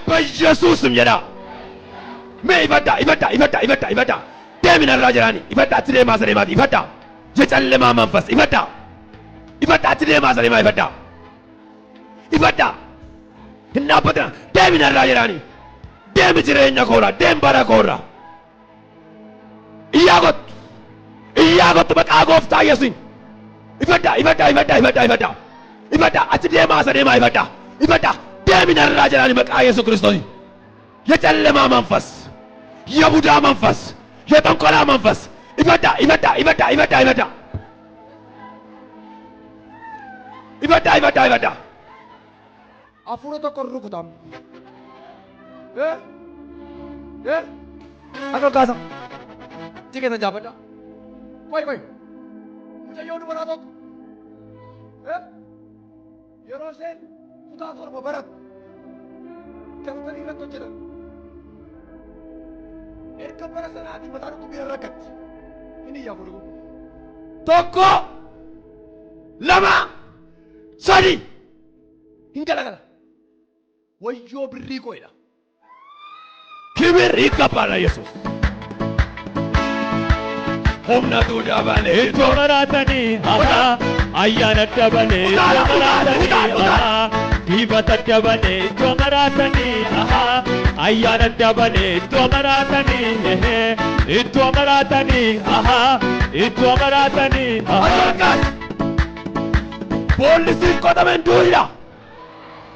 በኢየሱስ ስም ጀዳ ይፈታ ደምን አራጀራኒ ይፈታ ትደማ ሰለማት ይፈታ የጨለማ መንፈስ ይፈታ ትደማ ሰለማ ይፈታ እና በተና ደምን አራጀራኒ ደም ጅሬኛ ኮራ ደም ባራኮራ እያጎት በቃ ጎፍታ ኢየሱስ ይፈታ አትደማ ሰለማ ይፈታ ደምን አራጀራኒ በቃ ኢየሱስ ክርስቶስ የጨለማ መንፈስ የቡዳ መንፈስ የጠንቆላ መንፈስ ይፈታ አፉሮ ተቆርቁታም አቀቃሳ ጅገና ጃፈዳ ቆይ ጀዮን ወራቶ የሮሴን ፉታቶር በበረት ከፍተን ይለቶችለ ኤርከበረ ሰናቲ መታረቁ ቢረከት እኔ ያፈሩ ቶኮ ለማ ሰዲ ይንገላገላ ወዮ ብሪ ቆይላ ክብር ይገባል ኢየሱስ ሆምናቱ ዳባኔ ቶመራተኒ አሃ አያነደበኔ ቶመራተኒ አሃ ዲበተደበኔ ቶመራተኒ አሃ አያነደበኔ ቶመራተኒ ቶመራተኒ አሃ ቶመራተኒ አርጋት ፖሊስ ቆተመን ዱላ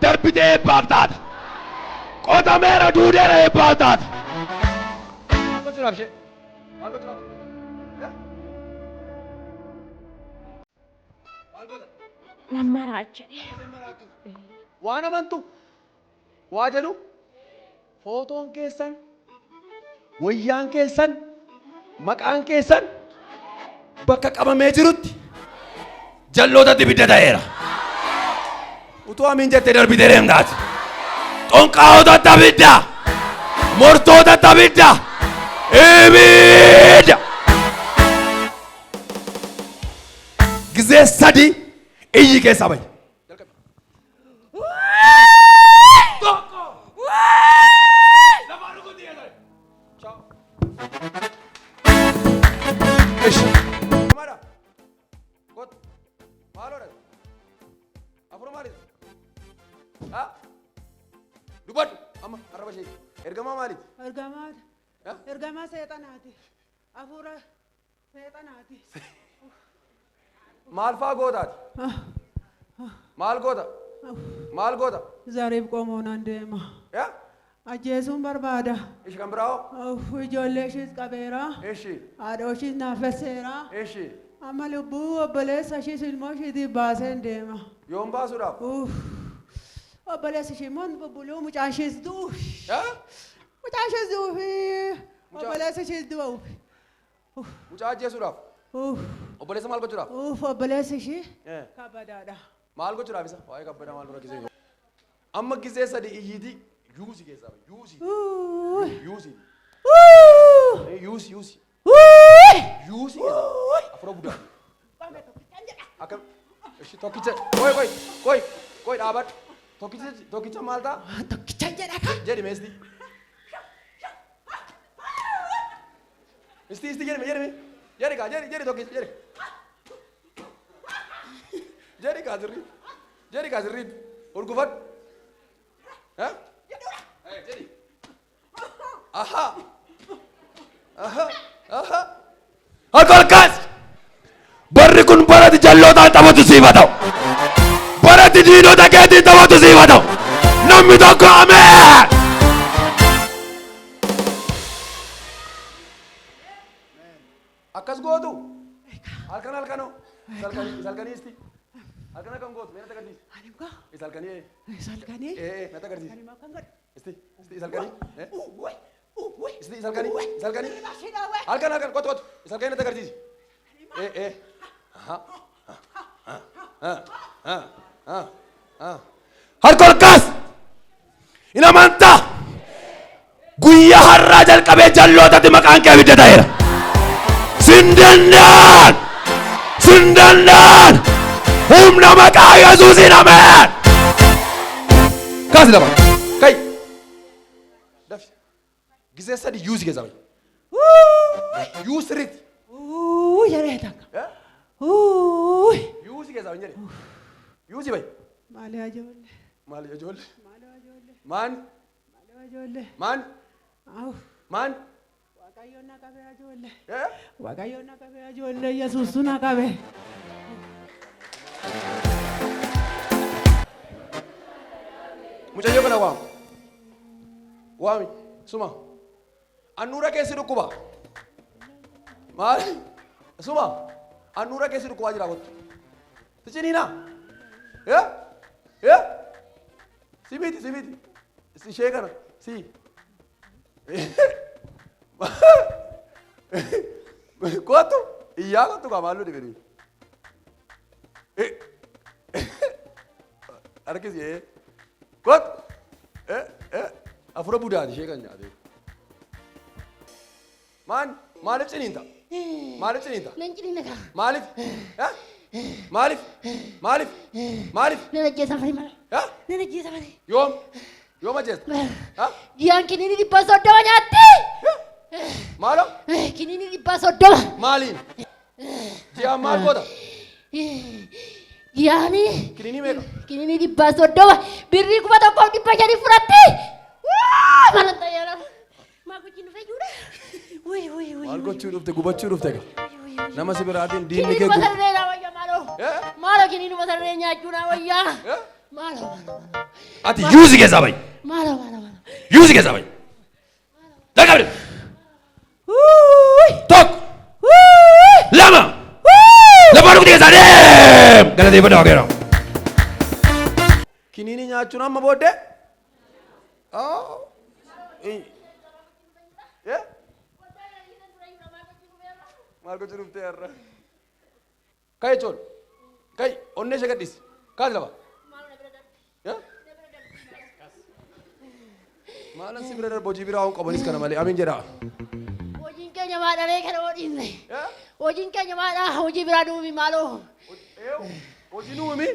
ደርብቴ ባብታት ቆተመረ ዱደረ ባብታት አቆጥራብሽ መመራችን ዋና መንቱ ዋጀሉ ፎቶን ኬሰን ወያን ኬሰን መቃን ኬሰን በከ ቀበሜ ጅሩት ጀሎታ ዲብደታየራ utu amin jette ደርብቴ ረምዳት ጦንቃውታ ታብዳ ሞርቶታ ታብዳ ኢቢዳ ጊዜ ሰዲ እይቄ ሰበይ እሺ ማራ ቆጥ ማሎረ አፍሮ ማሪ አ ዱበድ አማ አረበሽ ኤርገማ ማሊት ergama seexanaati afuura seexanaati ማልፋ ጎታት ማል ጎታ zaariif qomoonaan deema ያ ajjeesuun barbaada እሺ ከምብራው ijoollee ishiis qabeeraa እሺ haadha ishiis naafesseeraa እሺ amma lubbuu obboleessa ishiis ilmoo ishiitiif baaseen deema yoon baasuudhaaf obboleessa ishii immoo bubbuluu mucaan ishiis du'u ያ mucaan ishiis du'u obboleessa ishiis du'u ሙጫ አጀሱዳፍ obboleessa maal gochuudhaaf obboleessa ishii kabadaadha maal gochuudhaaf isa waa'ee kabbada maal bira gisee amma gisee sadi iyyiti yuusi keessaa yuusi afro budaa akka ishi tokkicha dhaabat tokkicha maal ta'a tokkicha jedha ka jedhi meesti isti jedhi kaa jedhi tokkicha jedhi kaa sirriit urgufadhu jadi aha Akolkas barri kun barati jalloota taphatu siifatau barati diinota keetii taphatu siifatau namni tokko ameen akkas gootu halkanoo salkaniisti halkana kan gootu meena tagarsiis animka isalkanii salkanii na tagarsiis anima kan gad isti isalkanii isti isalkanii rashida we halkan qotu isalkanii na tagarsiis Harkolkas ina manta guyyaa har'aa jalqabee jallootatti maqaan kee abidda ta'eera sindandaan humna maqaa Yesuusiin ameen kaasi lama kai Gisee sadi yuusi keessa bayi. Yuusi riti. Yeree takka. Yuusi keessa bayi jedhe. Yuusi bayi. Maali ajoollee. Maali ijoollee? Maali ajoollee. Maan? Maali ajoollee. Maan? Awu. Maan? Waaqayyoon na qabee ajoollee. Eh? Waaqayyoon na qabee ajoollee Yesuusu na qabee. Mucayyoo kana waam. Waami. Suma. Annuura keessi dhukkuba. Maali? Suma. Annuura keessi dhukkubaa jira kottu. Ticiniina. Eh? Eh? Simiti, simiti. Si ishee kana. Si. Kottu. Iyyaa kottu kaa maallu dhibeni. Harkisi ee. Kottu. Afura budaati ishee kan nyaate. Maaliif ciniinta? Maaliif ciniinta? Nan ciniina kaa. Maaliif? Maaliif? Maaliif? Maaliif? Nan ajjeesa malee mala. Nan ajjeesa malee. Yoom? Yoom ajjeesta? Ji'aan kiniini 130 nyaatti. Maaloo? Kiniini 130. Maaliin? Ji'aan maal goota? Ji'aani. Kiniinii meeqa? Kiniini 130 birrii 1,500 fudhatti. Malan tayyaara. Maa gochuun dhufee jiruudha. Maal gochuu dhufte gubachuu dhufte gaa? Nama si biraatiin diinni kee Kiniini masarree naa wayyaa maaloo. Maaloo kiniini masarree nyaachuu naa wayyaa. Maaloo. Ati yuusi keessa bayi. Maaloo. Yuusi keessa bayi. Jalqabni. Tokko. Lama. Lafa dhugdi keessa deem. Galateeffadha waaqeera. Kiniinii nyaachuun amma booddee? Maal gochuu dhuftee har'a? Ka'e jechuun. Ka'e onnee ishee gadhiisi. Kaati lafa. Maalan si bira darba hojii biraa waan qabanis kana malee amiin jedhaa. Hojiin keenya maadhalee kana hodhiisne. Hojiin keenya maadhaa hojii biraa duubi maaloo. Hojii nuumi?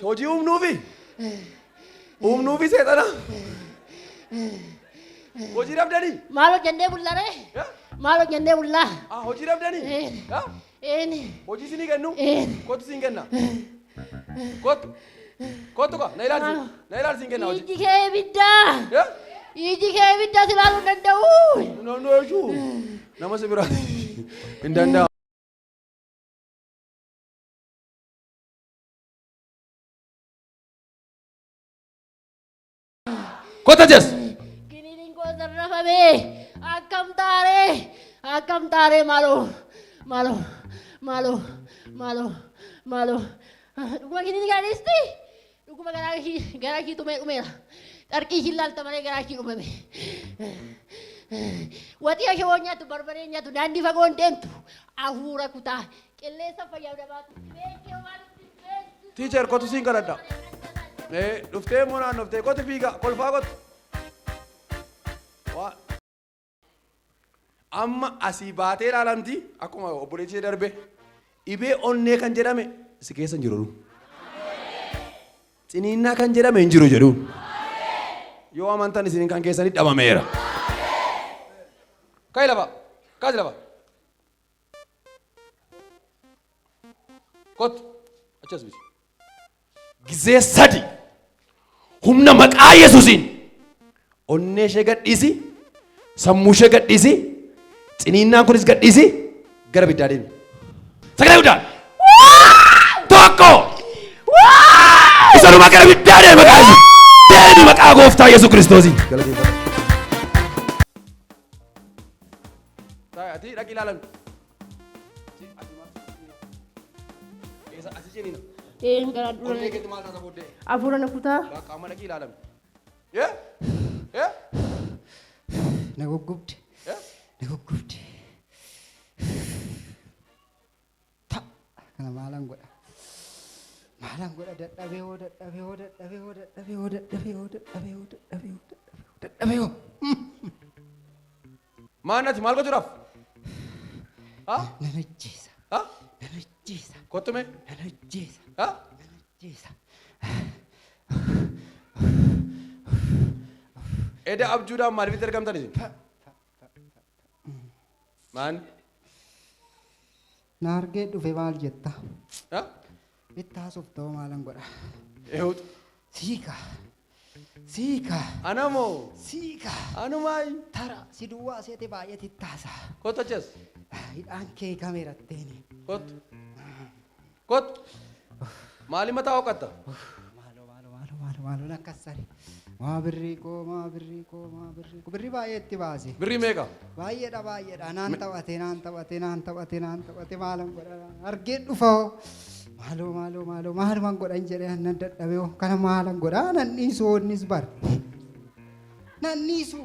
Hojii uumnuufi? Uumnuufi seexana? Hojii dhabdanii? Maaloo jennee bullaree? Maaloo jennee bullaa? Hojii dhabdanii? Hojii isinii kennu? Kottu siin kenna? Kottu? Kottu kaa na ilaalisi? Na ilaalisi hin kenna hojii? Iji kee ibiddaa! Iji kee ibiddaa si ilaaluu hin danda'u! Nama si biraa hin danda'amu. Kota jes. Kiniiniin koo sarrafamee akkam taaree maaloo. Dhuguma kiniini gaadhiisti? Dhuguma garaa kii tumee dhumeera. Xarqii ishii laalta malee garaa kii dhumame. Waxii ashee waan nyaatu barbaree nyaatu daandii fagoo hin deemtu. Hafuura kutaa qilleensa fayyadamaa. Tiicher kottu siin kadhadha. Dhuftee moo naan dhuftee kotti fiiga kolfaa kottu. Amma asii baatee ilaalamti akkuma obboleettii darbe dhibee onnee kan jedhame si keessa hin jiru. Ciniinnaa kan jedhame hin jiru jedhu. Yoo amantan isin kan keessanii dhabameera. Ka'i lafa. Kaati lafa. Kottu. Achas bisi. Gizee sadi. Humna maqaa Yesuusiin. Onnee ishee gadhiisi. Sammuu ishee gadhiisi. Ciniinnaan kunis gadhiisi. Gara biddaa deemi. Sagalee guddaan. Tokko. Isanuma gara biddaa deemi maqaa Yesuus. Deemi maqaa gooftaa Yesuus Kiristoosiin. Ati dhaqi ilaalamti. Asi ciniina. Onnee keetti maal taasa booddee? Hafuura na kutaa. Qaama dhaqi ilaalamti. Na guggubde. Na guggubde. Kana maalan godha. Maalan godha dadhabee hoo. Maannati maal gochuudhaaf? Nan ajjeesa. Kottume? Nan ajjeesa. Eda abjuudhaan maaliif ergamtan isin? Maan? Naargee dhufe maal jetta? Ha? Itti haasuuf ta'uu maalan godha? Eewutu. Siika. Anamoo? Siika. Anumaayi. Tara si duwwaa seete baay'ee tittaasa. Kottu achees. Hidhaan kee kameeratteeni. Kottu. Kottu. Maali mataa hooqatta? Maaloo nakkassani. Maa birrii koo. Birrii baay'ee itti baase. Birrii meeqa? Baay'eedha. Naan taphate maalan godha. Argee dhufoo. Maalumaan godhan jedhee nan dadhabee kana maalan godha nan dhiisu onnis bar. Nan dhiisu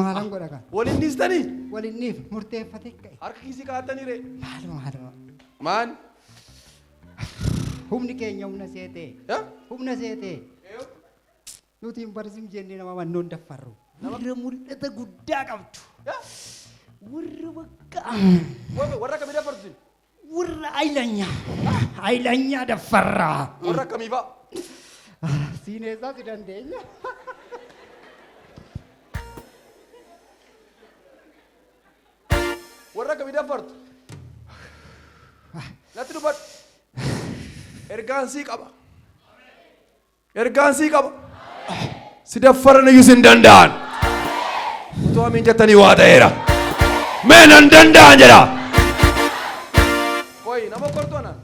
maalan godha kan. Waliin dhiistanii? Waliin dhiif murteeffatee ka'e. Harka kiisii kaa'attanii ree? Maaluma. Maan? Humni keenya humna seetee. Humna seetee. Nuti hin barsiim jennee nama mannoon daffarru. Warra mul'ata guddaa qabdu. Warra bakka. Warra kamii daffartu? Warra aylanyaa daffarraa. Warra kamii fa'a? Siineessaa si dandeenya. Warra kamii daffartu? Natti dubbadhu. Ergaansii qaba. Si daffaran iyyuu sin danda'an. Utuu amiin jettanii waa ta'eera. Mee nan danda'an jedha. Koyi nama kortu anaan.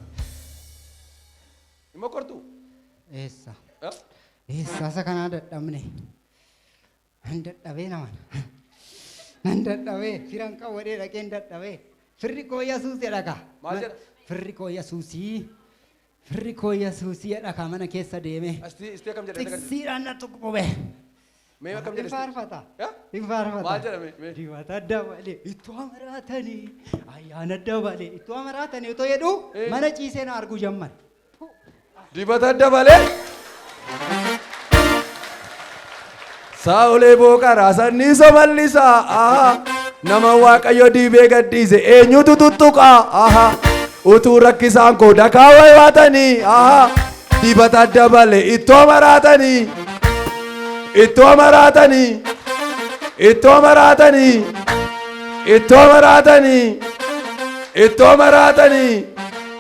Nama kortu. Eessa isa kanaa dadhabne. Nan dadhabee naman. Nan dadhabee firan qawwadee dhaqeen dadhabee. Firri koo Yesuusii dhaqa. Maal jedha? Firri koo Yesuusii dhaqa mana keessa deeme. Istee kam jedha? Tiksiidhaan na tuqube. Mee akkam jedha? Hin faarfata. Maal jedha mee? Dibata dabalee ittoo amaraatanii ayyaana dabalee ittoo amaraatanii otoo jedhu mana ciisee na arguu jamman. Dibata dabalee. Saa'ulee booqaraa sanniisa mallisaa. Nama Waaqayyo diibee gadhiise eenyutu tuttuqaa. Utuu rakkisaan koo dakaa waywaatanii. Dibata dabalee ittoo maraatanii.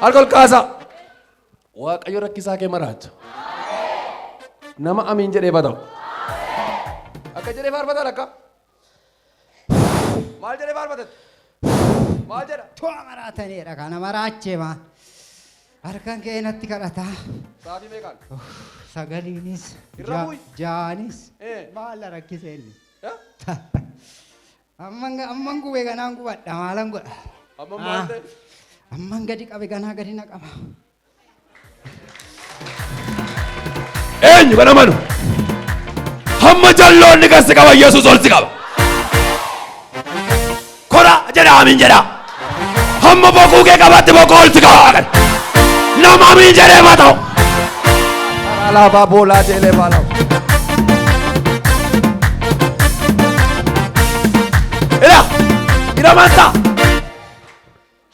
Harka ol kaasa. Waaqayyo rakkisaa kee maraacha. Nama amiin jedhee bata'u. Akka jedhee faarfatan akka. Maal jedhee faarfatan? Maal jedha? Ittoo maraataneedha kana maraachee maa. Harkaan kee natti kadhataa. Sa'aatii meeqaan? Sagaliinis. Irra bu'i. Jaanis. Maal rakkiseenni. Amman gubee ganaan gubadha maalan godha. Amman maal ta'e? Amman gadi qabe ganaa gadi na qaba. Eenyu kana manu? Hamma jalloonni kasi qaba Yesuus ol si qaba. Kora jedha amiin jedha. Hamma boquu kee qabaatti boquu ol si qaba. Nama amiin jedhee mata'u. Alaabaa boolaa jeelee baalaa'u. Ila manta.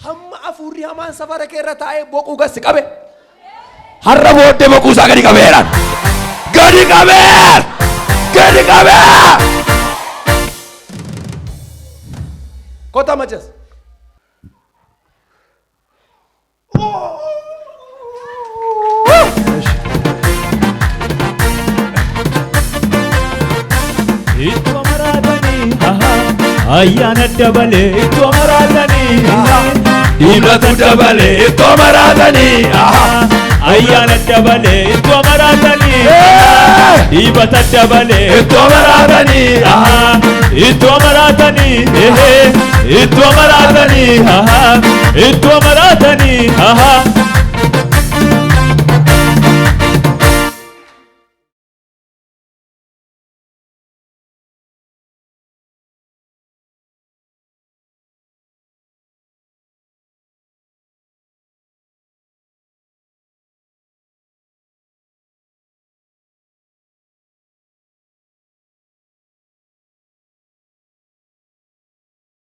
Hamma afuurri hamaan safara kee irra taa'ee boquu kasi qabe. Har'a booddee boquu isaa gadi qabeeran. Gadi qabee. Kota maches. Ittoo maraatanii ayyaana dabalee ittoo maraatanii Dibata dabalee ittoo maraatanii. ayyaana dabalee ittoo maraatanii dibata dabalee Ittoo maraatanii. ittoo maraatanii ittoo maraatanii ittoo maraatanii